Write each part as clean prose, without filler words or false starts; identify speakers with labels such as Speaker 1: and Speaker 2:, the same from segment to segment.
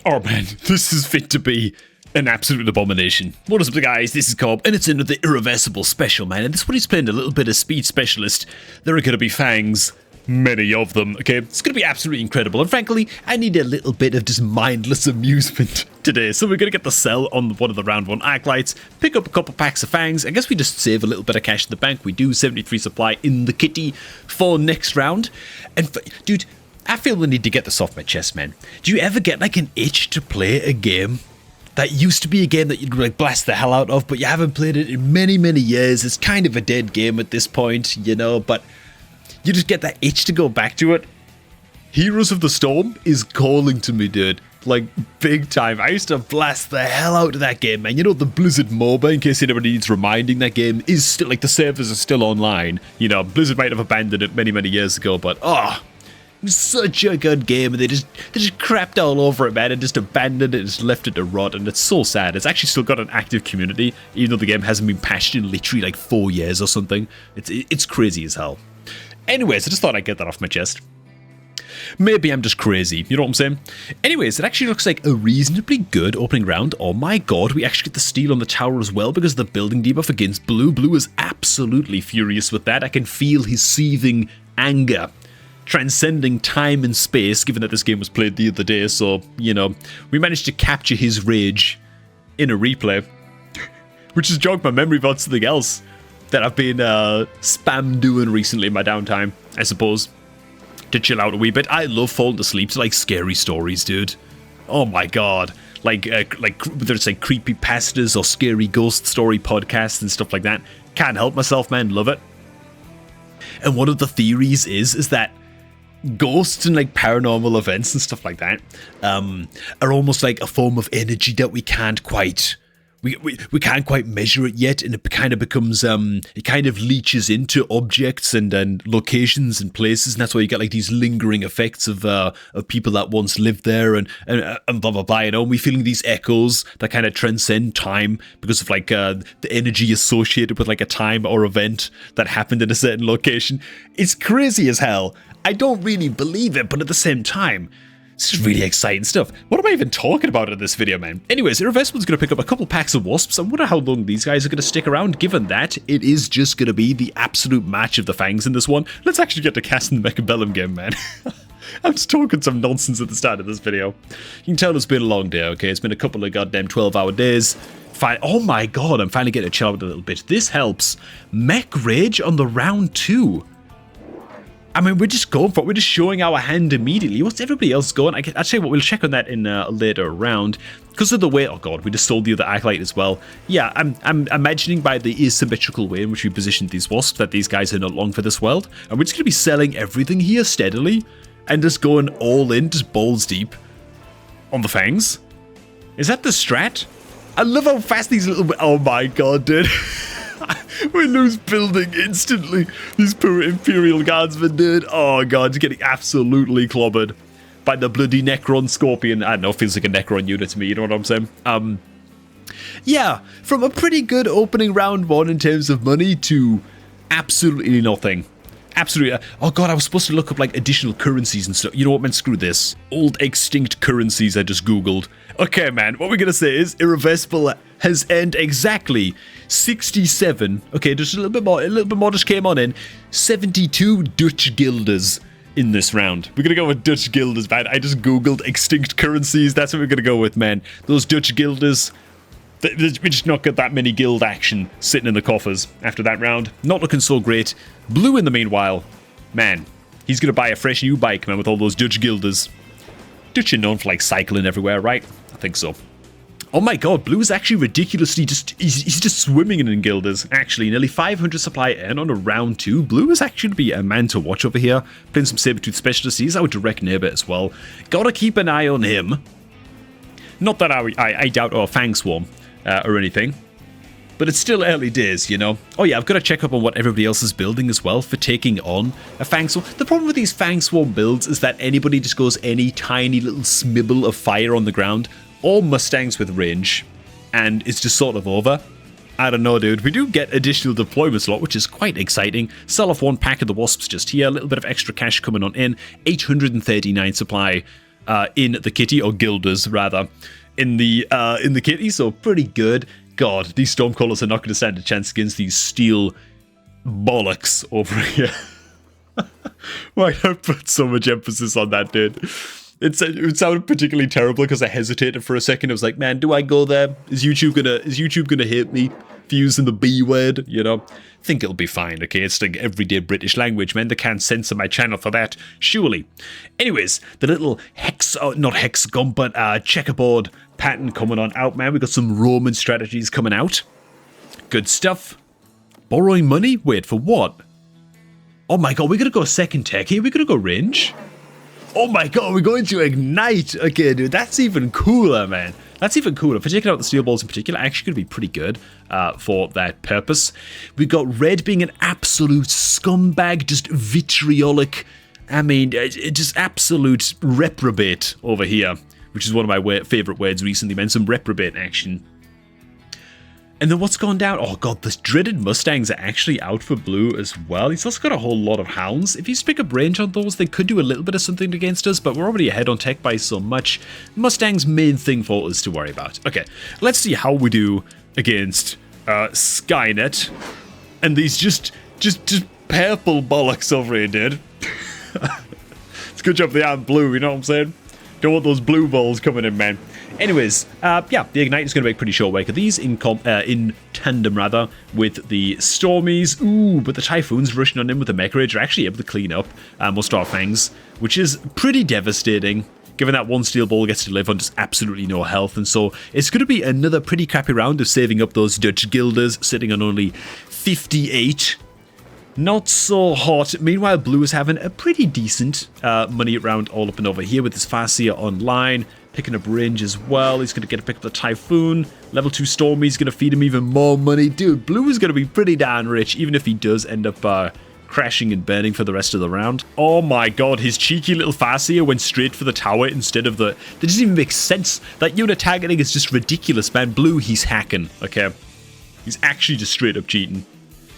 Speaker 1: Oh man, this is fit to be an absolute abomination. What is up guys, this is Cobb, and it's another irreversible special, man, and this one is playing a little bit of Speed Specialist. There are going to be fangs, many of them, okay? It's going to be absolutely incredible, and frankly, I need a little bit of just mindless amusement today, so we're going to get the sell on one of the round 1 Arclights, pick up a couple packs of fangs. I guess we just save a little bit of cash in the bank. We do 73 supply in the kitty for next round, and dude, I feel the need to get this off my chest, man. Do you ever get like an itch to play a game that used to be a game that you'd like blast the hell out of, but you haven't played it in many, many years? It's kind of a dead game at this point, you know, but you just get that itch to go back to it. Heroes of the Storm is calling to me, dude. Like, big time. I used to blast the hell out of that game, man. You know, the Blizzard MOBA, in case anybody needs reminding, that game is still, like, the servers are still online. You know, Blizzard might have abandoned it many, many years ago, but, oh, it was such a good game, and they just crapped all over it, man, and just abandoned it and just left it to rot, and it's so sad. It's actually still got an active community, even though the game hasn't been patched in literally like 4 years or something. It's crazy as hell. Anyways, I just thought I'd get that off my chest. Maybe I'm just crazy, you know what I'm saying? Anyways, it actually looks like a reasonably good opening round. Oh my god, we actually get the steal on the tower as well because of the building debuff against Blue. Blue is absolutely furious with that. I can feel his seething anger, transcending time and space, given that this game was played the other day, so, you know, we managed to capture his rage in a replay, which has jogged my memory about something else that I've been spam doing recently in my downtime, I suppose, to chill out a wee bit. I love falling asleep to, like, scary stories, dude. Oh my god. Like whether it's like creepypastas or scary ghost story podcasts and stuff like that. Can't help myself, man. Love it. And one of the theories is that ghosts and like paranormal events and stuff like that are almost like a form of energy that we can't quite measure it yet, and it kind of becomes it kind of leaches into objects and locations and places, and that's why you get like these lingering effects of people that once lived there and blah blah blah, you know, and we feeling these echoes that kind of transcend time because of like the energy associated with like a time or event that happened in a certain location. It's crazy as hell. I don't really believe it, but at the same time, it's just really exciting stuff. What am I even talking about in this video, man? Anyways, Irreversible's going to pick up a couple packs of wasps. I wonder how long these guys are going to stick around, given that it is just going to be the absolute match of the fangs in this one. Let's actually get to casting the Mechabellum game, man. I'm just talking some nonsense at the start of this video. You can tell it's been a long day, okay? It's been a couple of goddamn 12-hour days. Oh my god, I'm finally getting to chill out a little bit. This helps. Mech Rage on the round 2. I mean, we're just going for it. We're just showing our hand immediately. What's everybody else going? I'll tell you what, we'll check on that in a later round. Because of the way, oh god, we just sold the other Arclight as well. Yeah, I'm imagining by the asymmetrical way in which we positioned these wasps that these guys are not long for this world. And we're just going to be selling everything here steadily and just going all in, just balls deep on the fangs. Is that the strat? I love how fast these little... Oh my god, dude. We lose building instantly. These poor Imperial Guardsmen, dude. Oh god, he's getting absolutely clobbered by the bloody Necron Scorpion. I don't know, feels like a Necron unit to me, you know what I'm saying? Yeah, from a pretty good opening round 1 in terms of money to absolutely nothing. Absolutely. Oh god, I was supposed to look up like additional currencies and stuff. You know what, man? Screw this. Old extinct currencies I just googled. Okay, man, what we're gonna say is Irreversible has earned exactly 67. Okay, just a little bit more just came on in. 72 Dutch guilders in this round. We're gonna go with Dutch guilders, man. I just googled extinct currencies. That's what we're gonna go with, man. Those Dutch guilders. We just not got that many guild action sitting in the coffers after that round. Not looking so great. Blue, in the meanwhile, man, he's going to buy a fresh new bike, man, with all those Dutch guilders. Dutch are known for, like, cycling everywhere, right? I think so. Oh my god, Blue is actually ridiculously he's just swimming in guilders. Actually, nearly 500 supply in on a round 2. Blue is actually to be a man to watch over here. Playing some Sabertooth Specialists. He's our direct neighbor as well. Gotta keep an eye on him. Not that I doubt our Fang Swarm. Or anything, but it's still early days, you know. Oh yeah, I've got to check up on what everybody else is building as well for taking on a Fang Swarm. The problem with these Fang Swarm builds is that anybody just goes any tiny little smibble of fire on the ground, or Mustangs with range, and it's just sort of over. I don't know, dude. We do get additional deployment slot, which is quite exciting. Sell off 1 pack of the Wasps just here. A little bit of extra cash coming on in. 839 supply. in the kitty, or guilders rather, in the kitty. So pretty good. God, these Stormcallers are not going to stand a chance against these steel bollocks over here. Why I put so much emphasis on that, dude? It sounded particularly terrible because I hesitated for a second. I was like, man, do I go there? Is YouTube gonna hate me for using the B word? You know, I think it'll be fine. Okay, it's like everyday British language, man. They can't censor my channel for that, surely. Anyways, the little not hexagon, but checkerboard pattern coming on out, man. We got some Roman strategies coming out. Good stuff. Borrowing money? Wait, for what? Oh my god, we're gonna go second tech here. We're gonna go range. Oh my god, we're going to ignite. Okay, dude, that's even cooler, man. That's even cooler. For taking out the steel balls in particular, actually going to be pretty good for that purpose. We've got red being an absolute scumbag, just vitriolic. I mean, just absolute reprobate over here, which is one of my favorite words recently, man. Some reprobate action. And then what's gone down? Oh god, the dreaded Mustangs are actually out for blue as well. He's also got a whole lot of hounds. If you pick up range on those, they could do a little bit of something against us, but we're already ahead on tech by so much. Mustang's main thing for us to worry about. Okay, let's see how we do against Skynet. And these just purple bollocks over here, dude. It's a good job they aren't blue, you know what I'm saying? Don't want those blue balls coming in, man. Anyways, yeah, the Ignite is going to make pretty short work of these in tandem, rather, with the Stormies. Ooh, but the Typhoons rushing on in with the Mecha Rage are actually able to clean up most of our Fangs, which is pretty devastating, given that one Steel Ball gets to live on just absolutely no health. And so it's going to be another pretty crappy round of saving up those Dutch Guilders, sitting on only 58. Not so hot. Meanwhile, Blue is having a pretty decent money round all up and over here with his Farseer online. Picking up range as well. He's going to get to pick up the Typhoon. Level 2 Stormy's going to feed him even more money. Dude, Blue is going to be pretty darn rich, even if he does end up crashing and burning for the rest of the round. Oh my god, his cheeky little Farseer went straight for the tower instead of the... That doesn't even make sense. That unit targeting is just ridiculous, man. Blue, he's hacking, okay? He's actually just straight up cheating.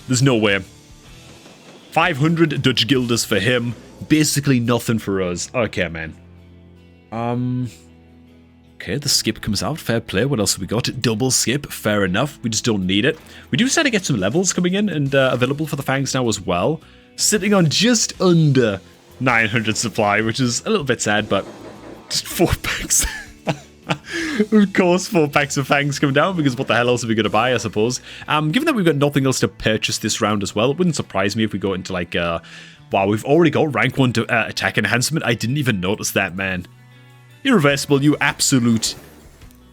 Speaker 1: There's no way. 500 Dutch Guilders for him. Basically nothing for us. Okay, man. Okay, the skip comes out. Fair play. What else have we got? Double skip. Fair enough. We just don't need it. We do start to get some levels coming in and available for the Fangs now as well. Sitting on just under 900 supply, which is a little bit sad, but just 4 packs. Of course, 4 packs of Fangs come down, because what the hell else are we going to buy, I suppose? Given that we've got nothing else to purchase this round as well, it wouldn't surprise me if we go into like, wow, we've already got rank 1 to attack enhancement. I didn't even notice that, man. Irreversible, you absolute...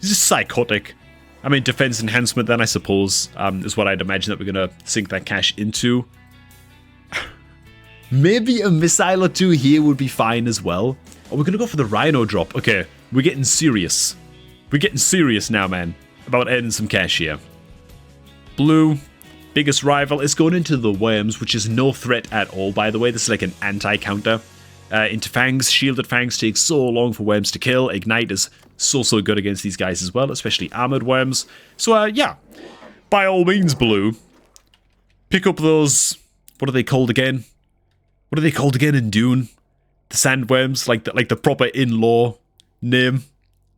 Speaker 1: This is psychotic. I mean, defense enhancement then, I suppose, is what I'd imagine that we're going to sink that cash into. Maybe a missile or 2 here would be fine as well. Oh, we're going to go for the Rhino drop. Okay, we're getting serious. We're getting serious now, man, about earning some cash here. Blue, biggest rival, is going into the Worms, which is no threat at all, by the way. This is like an anti-counter. Into Fangs. Shielded Fangs take so long for Worms to kill. Ignite is so good against these guys as well, especially Armored Worms. So, yeah, by all means, Blue, pick up those... What are they called again? What are they called again in Dune? The Sandworms, like the proper in-law name.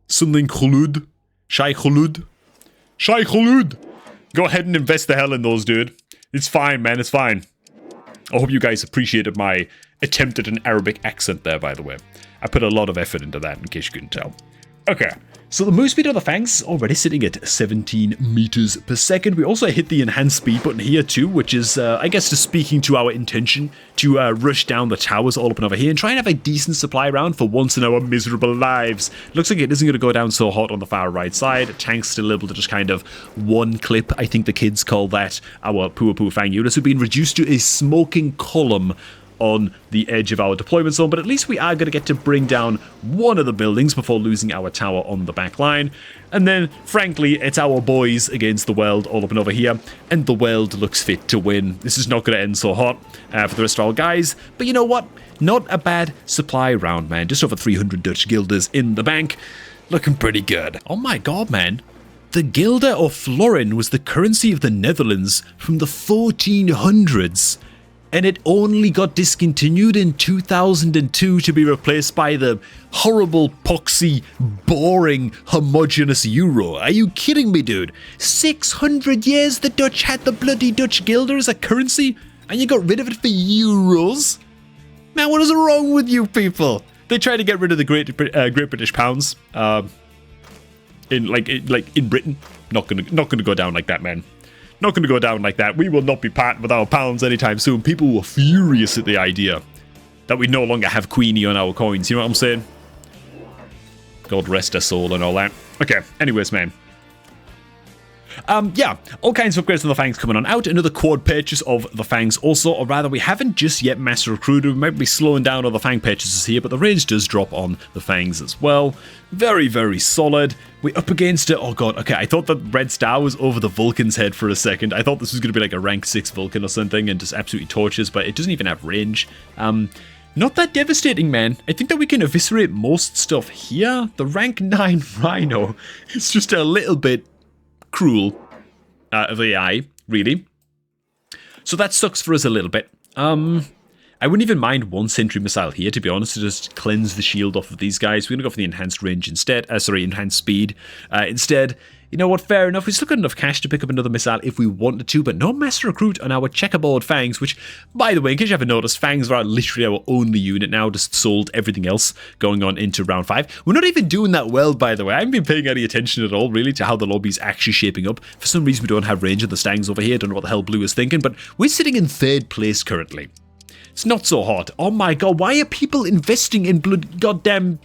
Speaker 1: Something Khulud. Shai Khulud. Shai Khulud! Go ahead and invest the hell in those, dude. It's fine, man, it's fine. I hope you guys appreciated my attempt at an Arabic accent there, by the way. I put a lot of effort into that, in case you couldn't tell. Okay, so the move speed of the Fangs is already sitting at 17 meters per second. We also hit the enhanced speed button here too, which is, I guess, just speaking to our intention to rush down the towers all up and over here and try and have a decent supply round for once in our miserable lives. Looks like it isn't going to go down so hot on the far right side. Tank's still able to just kind of one clip, I think the kids call that, our Pua Fang units, who've been reduced to a smoking column on the edge of our deployment zone, but at least we are going to get to bring down one of the buildings before losing our tower on the back line. And then, frankly, it's our boys against the world all up and over here, and the world looks fit to win. This is not going to end so hot for the rest of our guys, but you know what? Not a bad supply round, man. Just over 300 Dutch guilders in the bank. Looking pretty good. Oh my god, man. The guilder or florin was the currency of the Netherlands from the 1400s. And it only got discontinued in 2002 to be replaced by the horrible, poxy, boring, homogeneous euro. Are you kidding me, dude? 600 years the Dutch had the bloody Dutch guilder as a currency, and you got rid of it for euros? Man, what is wrong with you people? They tried to get rid of the Great British pounds in Britain. Not gonna go down like that, man. Not going to go down like that. We will not be parting with our pounds anytime soon. People were furious at the idea that we no longer have Queenie on our coins. You know what I'm saying? God rest her soul and all that. Okay, anyways, man. Yeah, all kinds of upgrades to the Fangs coming on out. Another quad purchase of the Fangs also, or rather we haven't just yet mass recruited. We might be slowing down all the Fang purchases here, but the range does drop on the Fangs as well. Very, very solid. We're up against it. Oh god, okay, I thought the Red Star was over the Vulcan's head for a second. I thought this was going to be like a rank 6 Vulcan or something and just absolutely torches, but it doesn't even have range. Not that devastating, man. I think that we can eviscerate most stuff here. The rank 9 Rhino is just a little bit cruel of AI, really. So that sucks for us a little bit. I wouldn't even mind one sentry missile here, to be honest, to just cleanse the shield off of these guys. We're going to go for the enhanced range instead. Enhanced speed instead. You know what, fair enough. We still got enough cash to pick up another missile if we wanted to, but no mass recruit on our checkerboard Fangs, which, by the way, in case you haven't noticed, Fangs are literally our only unit now, just sold everything else going on into round 5. We're not even doing that well, by the way. I haven't been paying any attention at all, really, to how the lobby's actually shaping up. For some reason, we don't have range of the Stangs over here. Don't know what the hell Blue is thinking, but we're sitting in 3rd place currently. It's not so hot. Oh my god, why are people investing in blood goddamn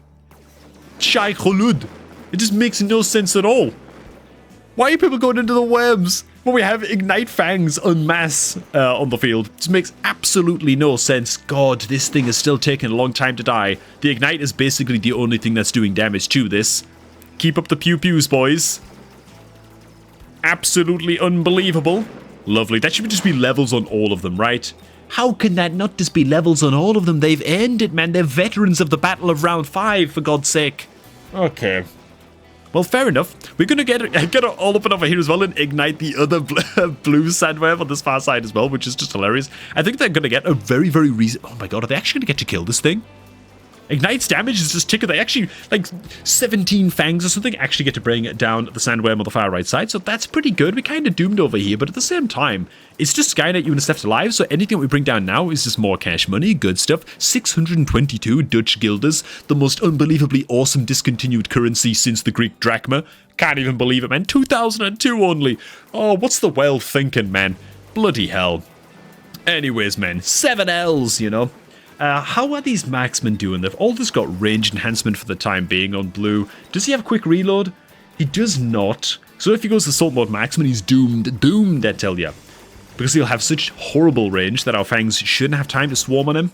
Speaker 1: Shai Khulud? It just makes no sense at all. Why are people going into the worms when we have Ignite Fangs en masse on the field? It just makes absolutely no sense. God, this thing is still taking a long time to die. The Ignite is basically the only thing that's doing damage to this. Keep up the pew-pews, boys. Absolutely unbelievable. Lovely. That should just be levels on all of them, right? How can that not just be levels on all of them? They've earned it, man. They're veterans of the Battle of Round 5, for God's sake. Okay. Well, fair enough. We're going to get it all up and over here as well and ignite the other blue sandwave on this far side as well, which is just hilarious. I think they're going to get a very, very oh my god, are they actually going to get to kill this thing? Ignite's damage is just ticking. They actually, like 17 Fangs or something, actually get to bring down the sandworm on the far right side. So that's pretty good. We're kind of doomed over here, but at the same time, it's just Skynet units left alive. So anything we bring down now is just more cash money. Good stuff. 622 Dutch guilders. The most unbelievably awesome discontinued currency since the Greek drachma. Can't even believe it, man. 2002 only. Oh, what's the world thinking, man? Bloody hell. Anyways, man. 7 Ls, you know. How are these marksmen doing? They've all just got range enhancement for the time being on Blue. Does he have quick reload? He does not. So if he goes to Assault Mode Marksman, he's doomed. Doomed, I tell ya. Because he'll have such horrible range that our Fangs shouldn't have time to swarm on him.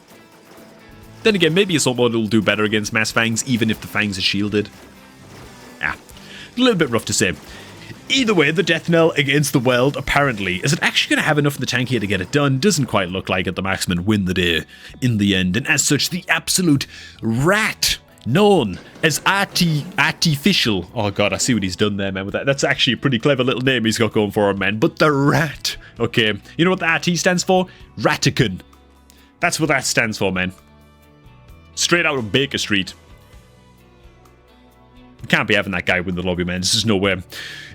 Speaker 1: Then again, maybe Assault Mode will do better against Mass Fangs, even if the Fangs are shielded. A little bit rough to say. Either way, the death knell against the world, apparently. Is it actually going to have enough of the tank here to get it done? Doesn't quite look like it. The marksmen win the day in the end. And as such, the absolute rat, known as Artificial. Oh god, I see what he's done there, man, with that. That's actually a pretty clever little name he's got going for him, man. But the rat. Okay, you know what the RT stands for? Ratican. That's what that stands for, man. Straight out of Baker Street. We can't be having that guy win the lobby, man. This is nowhere.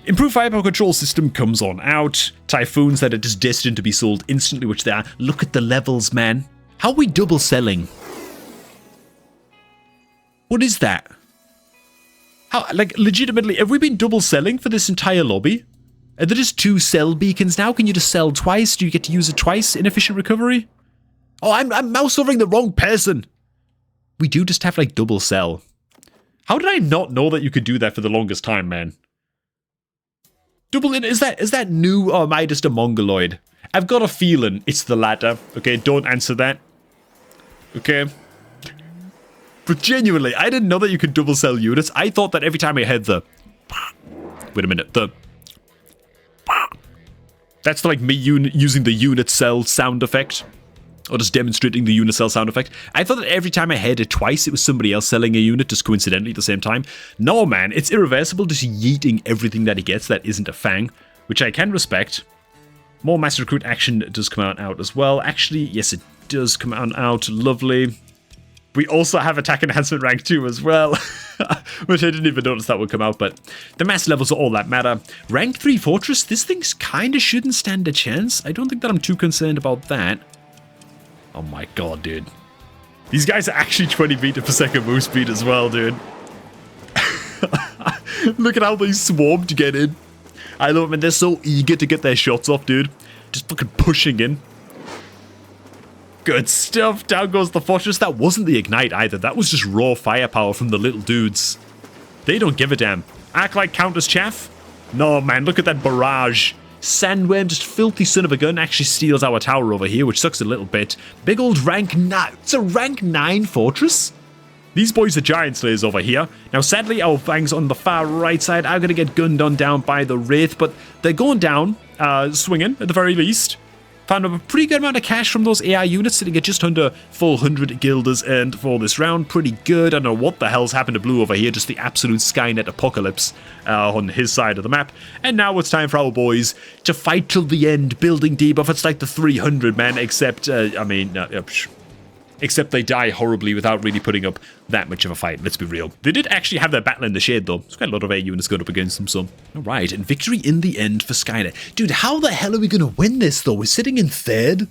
Speaker 1: Improved firepower control system comes on out. Typhoons that are just destined to be sold instantly, which they are. Look at the levels, man. How are we double selling? What is that? How, like, legitimately, have we been double selling for this entire lobby? Are there just 2 sell beacons now? Can you just sell twice? Do you get to use it twice in efficient recovery? Oh, I'm mouse overing the wrong person. We do just have, like, double sell. How did I not know that you could do that for the longest time, man? Double in, is that new, or am I just a mongoloid? I've got a feeling it's the latter. Okay, don't answer that. Okay. But genuinely, I didn't know that you could double sell units. I thought that every time I had the... Wait a minute, that's like me using the unit cell sound effect. Or just demonstrating the unit cell sound effect. I thought that every time I heard it twice, it was somebody else selling a unit just coincidentally at the same time. No, man, it's irreversible, just yeeting everything that he gets that isn't a Fang, which I can respect. More mass recruit action does come out as well. Actually, yes, it does come out. Lovely. We also have attack enhancement rank 2 as well, which I didn't even notice that would come out, but the mass levels are all that matter. Rank 3 fortress, this thing kind of shouldn't stand a chance. I don't think that I'm too concerned about that. Oh my god, dude. These guys are actually 20 meter per second move speed as well, dude. Look at how they swarm to get in. I love it, man. They're so eager to get their shots off, dude. Just fucking pushing in. Good stuff. Down goes the fortress. That wasn't the ignite either. That was just raw firepower from the little dudes. They don't give a damn. Act like counters chaff? No, man. Look at that barrage. Sandworm, just filthy son of a gun, actually steals our tower over here, which sucks a little bit. Big old rank 9. It's a rank 9 fortress? These boys are giant slayers over here. Now, sadly, our fangs on the far right side are going to get gunned on down by the Wraith, but they're going down, swinging at the very least. Found a pretty good amount of cash from those AI units, sitting at just under 400 guilders earned for this round. Pretty good. I don't know what the hell's happened to Blue over here, just the absolute Skynet apocalypse on his side of the map. And now it's time for our boys to fight till the end, building debuff. It's like the 300, man, except, except they die horribly without really putting up that much of a fight, let's be real. They did actually have their battle in the shade, though. There's quite a lot of AI units going up against them, so... Alright, and victory in the end for Skynet. Dude, how the hell are we going to win this, though? We're sitting in third?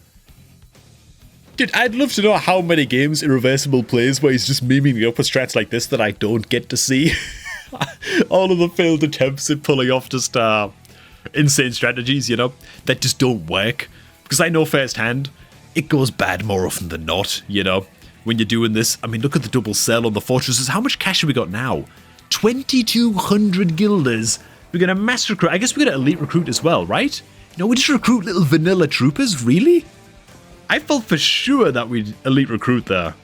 Speaker 1: Dude, I'd love to know how many games Irreversible plays where he's just memeing the upper strats like this that I don't get to see. All of the failed attempts at pulling off just insane strategies, you know, that just don't work. Because I know firsthand, it goes bad more often than not, you know, when you're doing this. I mean, look at the double sell on the fortresses. How much cash have we got now? 2,200 guilders. We're going to mass recruit. I guess we're going to elite recruit as well, right? No, we just recruit little vanilla troopers, really? I felt for sure that we'd elite recruit there.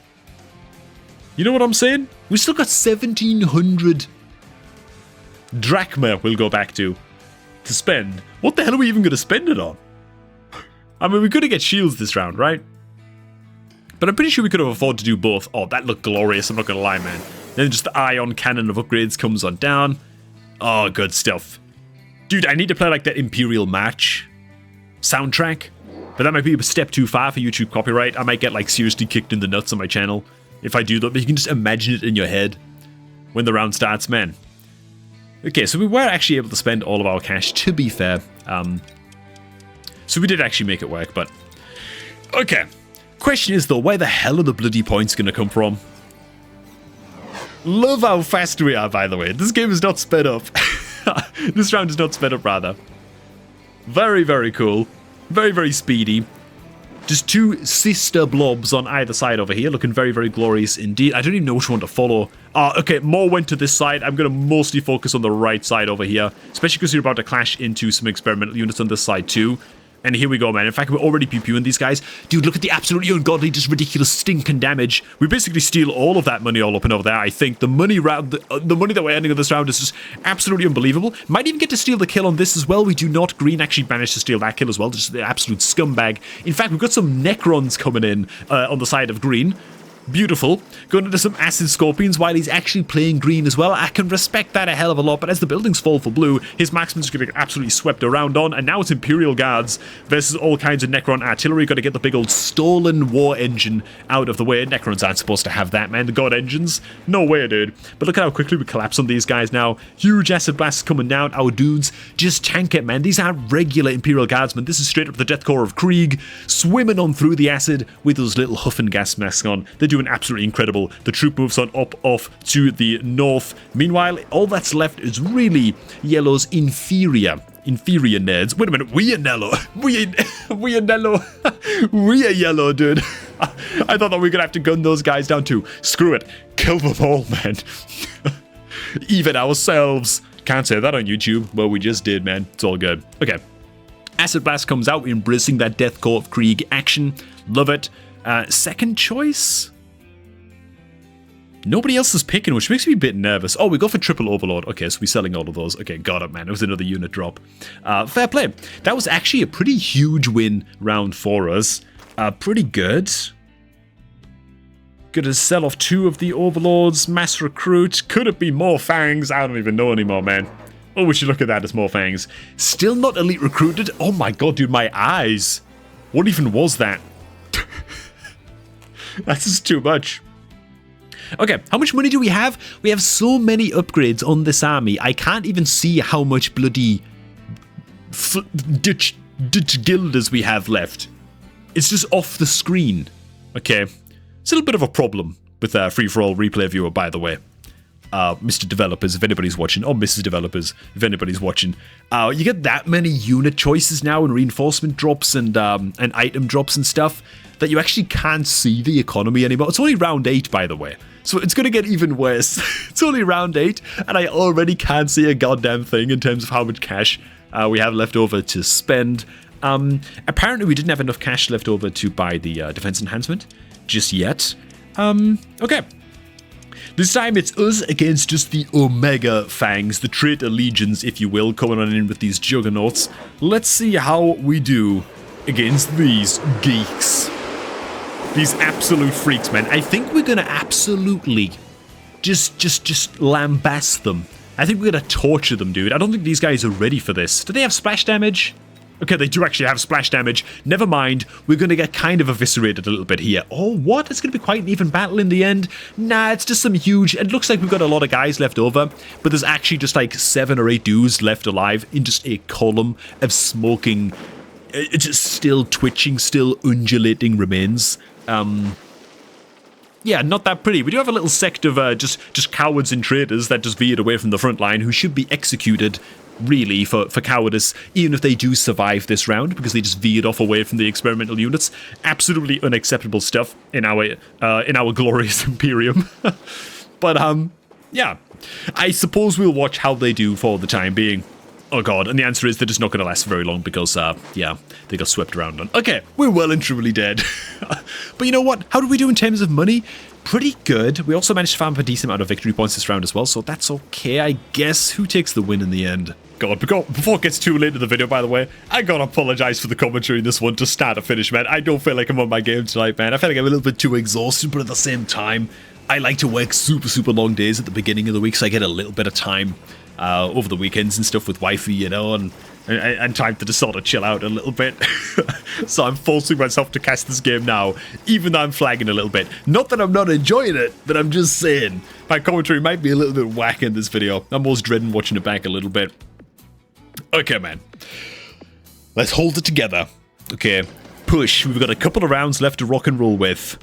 Speaker 1: You know what I'm saying? We still got 1,700 drachma we'll go back to spend. What the hell are we even going to spend it on? I mean, we could have get shields this round, right? But I'm pretty sure we could have afforded to do both. Oh, that looked glorious, I'm not gonna lie, man. Then just the ion cannon of upgrades comes on down. Oh, good stuff. Dude, I need to play like that Imperial March soundtrack. But that might be a step too far for YouTube copyright. I might get like seriously kicked in the nuts on my channel if I do that. But you can just imagine it in your head when the round starts, man. Okay, so we were actually able to spend all of our cash, to be fair. So we did actually make it work, but... Okay. Question is, though, where the hell are the bloody points going to come from? Love how fast we are, by the way. This game is not sped up. This round is not sped up, rather. Very, very cool. Very, very speedy. Just two sister blobs on either side over here, looking very, very glorious indeed. I don't even know which one to follow. Okay, more went to this side. I'm going to mostly focus on the right side over here, especially because you're about to clash into some experimental units on this side, too. And here we go, man. In fact, we're already pew-pewing these guys. Dude, look at the absolutely ungodly, just ridiculous stinking damage. We basically steal all of that money all up and over there, I think. The money round, the money that we're ending on this round is just absolutely unbelievable. Might even get to steal the kill on this as well. We do not. Green actually managed to steal that kill as well. Just the absolute scumbag. In fact, we've got some Necrons coming in on the side of green. Beautiful. Going into some Acid Scorpions while he's actually playing green as well. I can respect that a hell of a lot, but as the buildings fall for blue, his marksman's going to get absolutely swept around on, and now it's Imperial Guards versus all kinds of Necron artillery. Got to get the big old stolen war engine out of the way. Necrons aren't supposed to have that, man. The god engines? No way, dude. But look at how quickly we collapse on these guys now. Huge acid blasts coming down. Our dudes just tank it, man. These aren't regular Imperial Guardsmen. This is straight up the death core of Krieg, swimming on through the acid with those little huff and gas masks on. They're doing absolutely incredible. The troop moves on up off to the north. Meanwhile, all that's left is really Yellow's inferior nerds. Wait a minute, we are Nello. We are Nello. We are Yellow, dude. I thought that we were gonna have to gun those guys down too. Screw it. Kill them all, man. Even ourselves. Can't say that on YouTube. Well, we just did, man. It's all good. Okay. Acid Blast comes out, embracing that Death Core of Krieg action. Love it. Second choice? Nobody else is picking, which makes me a bit nervous. Oh, we go for Triple Overlord. Okay, so we're selling all of those. Okay, got it, man. It was another unit drop. Fair play. That was actually a pretty huge win round for us. Pretty good. Gonna sell off 2 of the Overlords. Mass recruit. Could it be more fangs? I don't even know anymore, man. Oh, we should look at that as more fangs. Still not elite recruited? Oh my god, dude, my eyes. What even was that? That's just too much. Okay, how much money do we have? We have so many upgrades on this army. I can't even see how much bloody Dutch guilders we have left. It's just off the screen. Okay, it's a little bit of a problem with free-for-all replay viewer, by the way. Mr. Developers, if anybody's watching, or Mrs. Developers, if anybody's watching, you get that many unit choices now and reinforcement drops and item drops and stuff that you actually can't see the economy anymore. It's only round 8, by the way, so it's going to get even worse. It's only round 8, and I already can't see a goddamn thing in terms of how much cash we have left over to spend. Apparently we didn't have enough cash left over to buy the defense enhancement just yet. Okay. This time it's us against just the Omega Fangs, the traitor legions, if you will, coming on in with these juggernauts. Let's see how we do against these geeks. These absolute freaks, man. I think we're gonna absolutely just lambast them. I think we're gonna torture them, dude. I don't think these guys are ready for this. Do they have splash damage? Okay, they do actually have splash damage. Never mind, we're going to get kind of eviscerated a little bit here. Oh, what? It's going to be quite an even battle in the end? Nah, it's just some huge... It looks like we've got a lot of guys left over, but there's actually just like 7 or 8 dudes left alive in just a column of smoking, just still twitching, still undulating remains. Yeah, not that pretty. We do have a little sect of just cowards and traitors that just veered away from the front line who should be executed, really, for cowardice, even if they do survive this round, because they just veered off away from the experimental units. Absolutely unacceptable stuff in our glorious Imperium. But, yeah. I suppose we'll watch how they do for the time being. Oh god, and the answer is they're just not going to last very long because, yeah, they got swept around on. Okay, we're well and truly dead. But you know what? How did we do in terms of money? Pretty good. We also managed to farm up a decent amount of victory points this round as well, so that's okay, I guess. Who takes the win in the end? God, before it gets too late in the video, by the way, I gotta apologize for the commentary in this one to start to finish, man. I don't feel like I'm on my game tonight, man. I feel like I'm a little bit too exhausted, but at the same time, I like to work super long days at the beginning of the week, so I get a little bit of time over the weekends and stuff with wifey, you know, and time to just sort of chill out a little bit. So I'm forcing myself to cast this game now, even though I'm flagging a little bit. Not that I'm not enjoying it, but I'm just saying, my commentary might be a little bit whack in this video. I'm almost dreading watching it back a little bit. Okay, man. Let's hold it together. Okay, push. We've got a couple of rounds left to rock and roll with.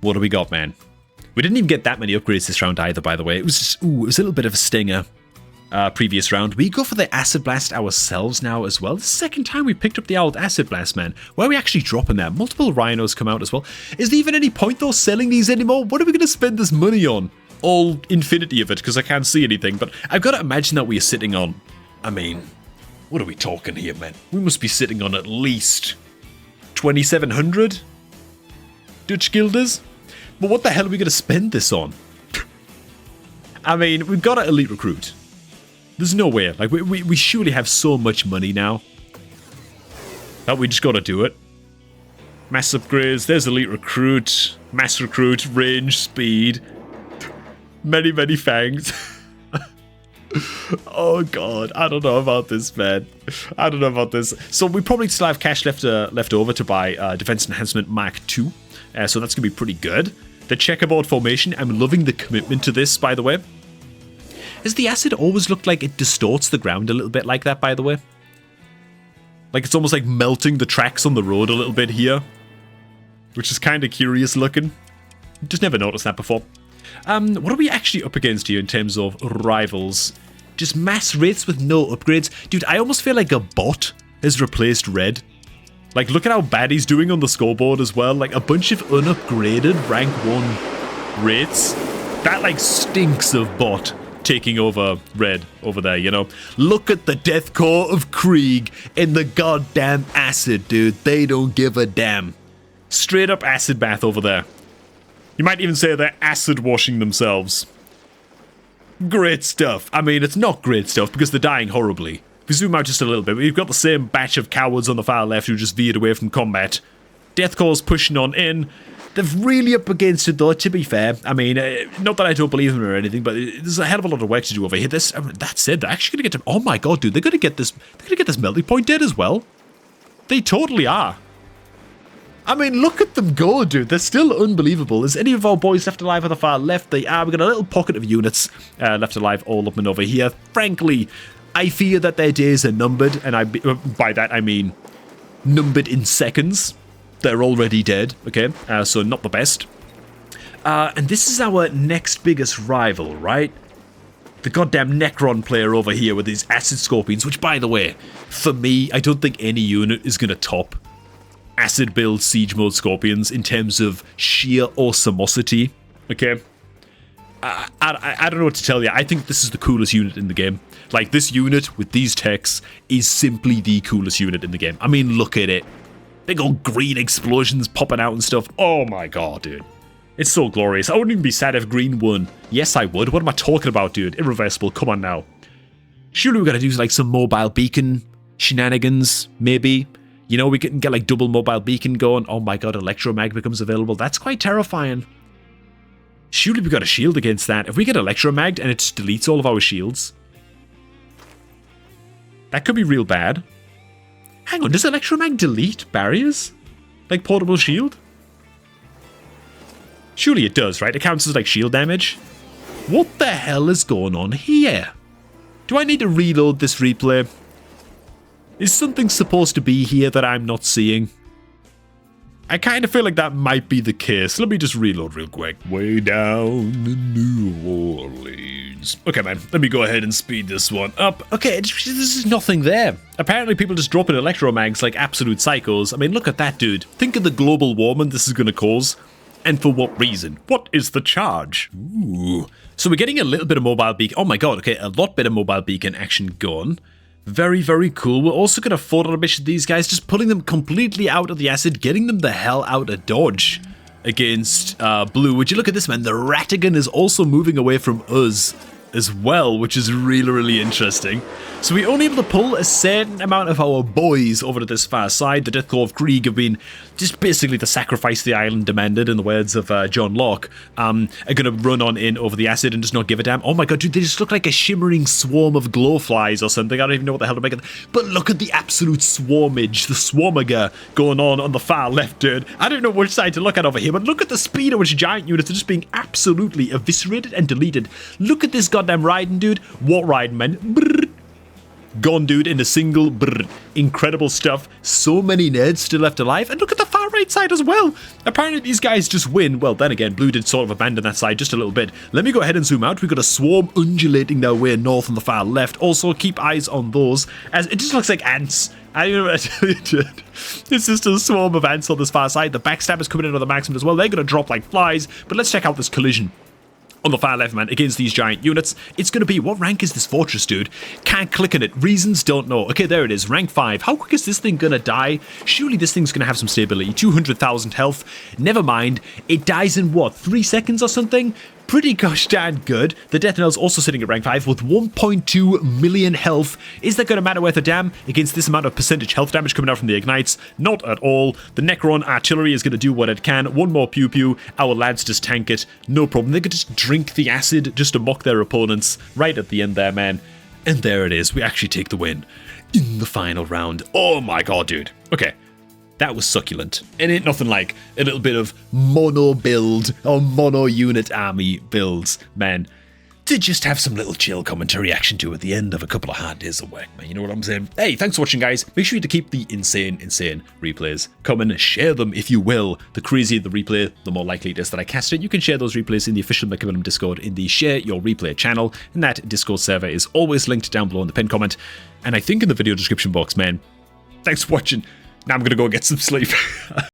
Speaker 1: What do we got, man? We didn't even get that many upgrades this round either, by the way. It was just, it was a little bit of a stinger. Previous round. We go for the Acid Blast ourselves now as well. The second time we picked up the old Acid Blast, man. Where are we actually dropping that? Multiple Rhinos come out as well. Is there even any point, though, selling these anymore? What are we going to spend this money on? All infinity of it, because I can't see anything. But I've got to imagine that we are sitting on... I mean, what are we talking here, man? We must be sitting on at least 2,700 Dutch guilders? But what the hell are we going to spend this on? I mean, we've got to elite recruit. There's no way. Like, we surely have so much money now that we just got to do it. Mass upgrades. There's elite recruit, mass recruit, range, speed. Many fangs. Oh god, I don't know about this, man. I don't know about this. So we probably still have cash left over to buy Defense Enhancement Mark II. So that's going to be pretty good. The checkerboard formation, I'm loving the commitment to this, by the way. Has the acid always looked like it distorts the ground a little bit like that, by the way? Like it's almost like melting the tracks on the road a little bit here. Which is kind of curious looking. Just never noticed that before. What are we actually up against here in terms of rivals? Just mass rates with no upgrades? Dude, I almost feel like a bot has replaced Red. Like, look at how bad he's doing on the scoreboard as well. Like, a bunch of unupgraded rank 1 rates. That, like, stinks of bot taking over Red over there, you know? Look at the Death Core of Krieg in the goddamn acid, dude. They don't give a damn. Straight up acid bath over there. You might even say they're acid washing themselves. Great stuff. I mean, it's not great stuff because they're dying horribly. If we zoom out just a little bit, we've got the same batch of cowards on the far left who just veered away from combat. Deathcore's pushing on in. They're really up against it, though, to be fair. I mean, not that I don't believe them or anything, but there's a hell of a lot of work to do over here. That said, they're actually going to get to... Oh my god, dude, they're going to get this melting point dead as well. They totally are. I mean, look at them go, dude. They're still unbelievable. Is any of our boys left alive on the far left? They are. We've got a little pocket of units left alive all up and over here. Frankly, I fear that their days are numbered, and by that I mean numbered in seconds. They're already dead, okay? So not the best. And this is our next biggest rival, right? The goddamn Necron player over here with his Acid Scorpions, which, by the way, for me, I don't think any unit is going to top Acid build Siege Mode Scorpions in terms of sheer awesomosity, okay? I don't know what to tell you. I think this is the coolest unit in the game. Like, this unit with these techs is simply the coolest unit in the game. I mean, look at it. Big old green explosions popping out and stuff. Oh my god, dude. It's so glorious. I wouldn't even be sad if green won. Yes, I would. What am I talking about, dude? Irreversible. Come on now. Surely we gotta do like some mobile beacon shenanigans, maybe. You know, we can get like double mobile beacon going. Oh my god, Electromag becomes available. That's quite terrifying. Surely we got a shield against that. If we get Electromagged and it just deletes all of our shields, that could be real bad. Hang on, does Electromag delete barriers? Like portable shield? Surely it does, right? It counts as like shield damage. What the hell is going on here? Do I need to reload this replay? Is something supposed to be here that I'm not seeing? I kind of feel like that might be the case. Let me just reload real quick. Way down in New Orleans. Okay, man. Let me go ahead and speed this one up. Okay, this is nothing there. Apparently people just dropping electromags like absolute psychos. I mean, look at that, dude. Think of the global warming this is going to cause. And for what reason? What is the charge? Ooh. So we're getting a little bit of mobile beacon. Oh my god, okay. A lot bit of mobile beacon action going. Very, very cool. We're also going to photo a bit of these guys, just pulling them completely out of the acid, getting them the hell out of dodge against blue. Would you look at this, man? The Ratigan is also moving away from us as well, which is really, really interesting. So we're only able to pull a certain amount of our boys over to this far side. The Deathclaw of Krieg have been just basically the sacrifice the island demanded, in the words of John Locke, are going to run on in over the acid and just not give a damn. Oh my god, dude, they just look like a shimmering swarm of glowflies or something. I don't even know what the hell to make of them. But look at the absolute swarmage, the swarmiger going on the far left, dude. I don't know which side to look at over here, but look at the speed at which giant units are just being absolutely eviscerated and deleted. Look at this goddamn Raiden, dude. What Raiden, man? Brrr. Gone, dude, in a single brrr. Incredible stuff. So many nerds still left alive. And look at the far right side as well. Apparently these guys just win. Well, then again, blue did sort of abandon that side just a little bit. Let me go ahead and zoom out. We've got a swarm undulating their way north on the far left. Also, keep eyes on those, as it just looks like ants. I don't know what to tell you, dude. It's just a swarm of ants on this far side. The backstabbers coming in on the maximum as well. They're going to drop like flies. But let's check out this collision on the far left, man, against these giant units. It's going to be, what rank is this fortress, dude? Can't click on it. Reasons, don't know. Okay, there it is. Rank 5. How quick is this thing going to die? Surely this thing's going to have some stability. 200,000 health. Never mind. It dies in, what, 3 seconds or something? Pretty gosh darn good. The Death Knell's also sitting at rank 5 with 1.2 million health. Is that going to matter worth a damn against this amount of percentage health damage coming out from the Ignites? Not at all. The Necron artillery is going to do what it can. One more pew pew. Our lads just tank it. No problem. They could just drink the acid just to mock their opponents right at the end there, man. And there it is. We actually take the win in the final round. Oh my god, dude. Okay. That was succulent. It ain't nothing like a little bit of mono build or mono unit army builds, man. To just have some little chill commentary action to at the end of a couple of hard days of work, man. You know what I'm saying? Hey, thanks for watching, guys. Make sure to keep the insane replays coming. Share them if you will. The crazier the replay, the more likely it is that I cast it. You can share those replays in the official Mechabellum Discord in the Share Your Replay channel. And that Discord server is always linked down below in the pinned comment. And I think in the video description box, man. Thanks for watching. Now I'm going to go get some sleep.